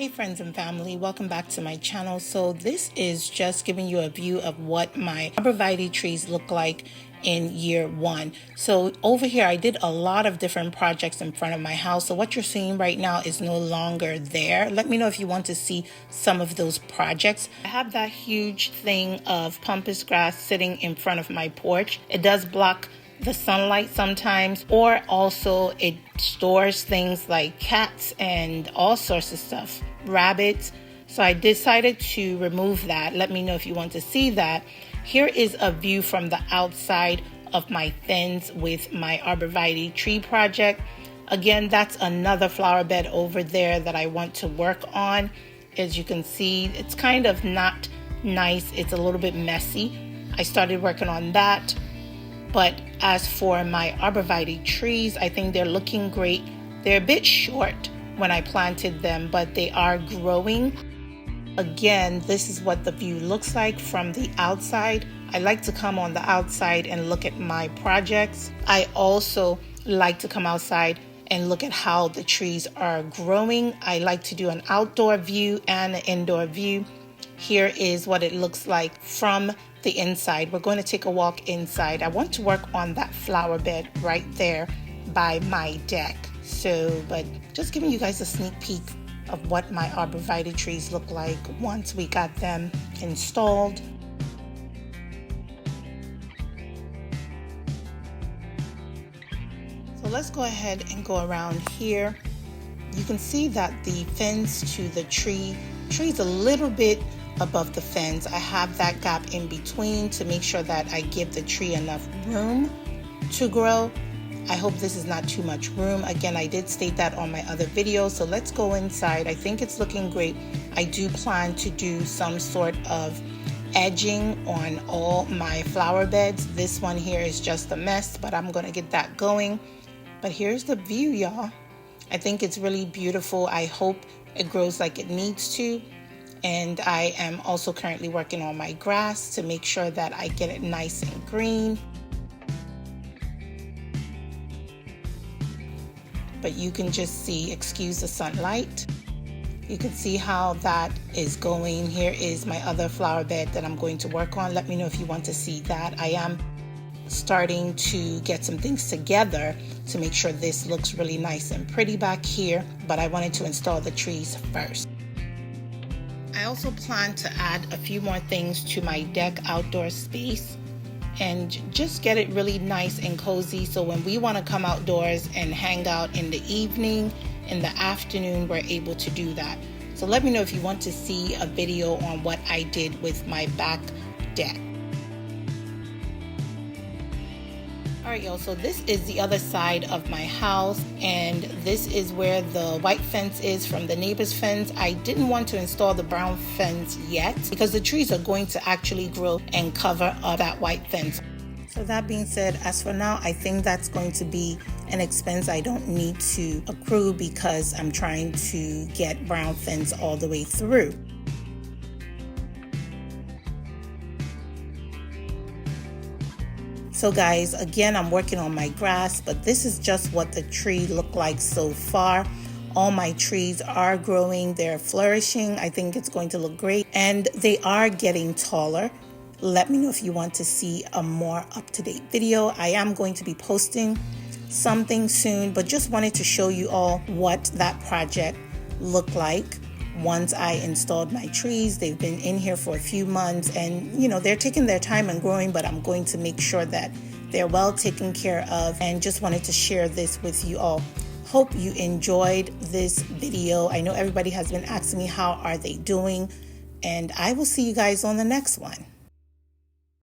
Hey friends and family, welcome back to my channel. So this is just giving you a view of what my Arborvitae trees look like in year one. So over here I did a lot of different projects in front of my house. So what you're seeing right now is no longer there. Let me know if you want to see some of those projects. I have that huge thing of pampas grass sitting in front of my porch. It does block the sunlight sometimes, or also it stores things like cats and all sorts of stuff, rabbits. So I decided to remove that. Let me know if you want to see that. Here is a view from the outside of my fence with my Arborvitae tree project. Again, that's another flower bed over there that I want to work on. As you can see, it's kind of not nice. It's a little bit messy. I started working on that. But as for my Arborvitae trees, I think they're looking great. They're a bit short when I planted them, but they are growing. Again, this is what the view looks like from the outside. I like to come on the outside and look at my projects. I also like to come outside and look at how the trees are growing. I like to do an outdoor view and an indoor view. Here is what it looks like from the inside. We're going to take a walk inside. I want to work on that flower bed right there by my deck. But just giving you guys a sneak peek of what my Arborvitae trees look like once we got them installed. So let's go ahead and go around here. You can see that the fence to the tree's a little bit above the fence. I have that gap in between to make sure that I give the tree enough room to grow. I hope this is not too much room. Again, I did state that on my other video. So let's go inside. I think it's looking great. I do plan to do some sort of edging on all my flower beds. This one here is just a mess, but I'm going to get that going. But here's the view, y'all. I think it's really beautiful. I hope it grows like it needs to. And I am also currently working on my grass to make sure that I get it nice and green. But you can just see, excuse the sunlight. You can see how that is going. Here is my other flower bed that I'm going to work on. Let me know if you want to see that. I am starting to get some things together to make sure this looks really nice and pretty back here, but I wanted to install the trees first. I also plan to add a few more things to my deck outdoor space and just get it really nice and cozy, so when we want to come outdoors and hang out in the evening, in the afternoon, we're able to do that. So let me know if you want to see a video on what I did with my back deck. Alright y'all, so this is the other side of my house, and this is where the white fence is from the neighbor's fence. I didn't want to install the brown fence yet because the trees are going to actually grow and cover up that white fence. So that being said, as for now, I think that's going to be an expense I don't need to accrue because I'm trying to get brown fence all the way through. So guys, again, I'm working on my grass, but this is just what the tree looked like so far. All my trees are growing, they're flourishing. I think it's going to look great, and they are getting taller. Let me know if you want to see a more up-to-date video. I am going to be posting something soon, but just wanted to show you all what that project looked like. Once I installed my trees, they've been in here for a few months, and they're taking their time and growing, but I'm going to make sure that they're well taken care of, and just wanted to share this with you all. Hope you enjoyed this video. I know everybody has been asking me how are they doing, and I will see you guys on the next one.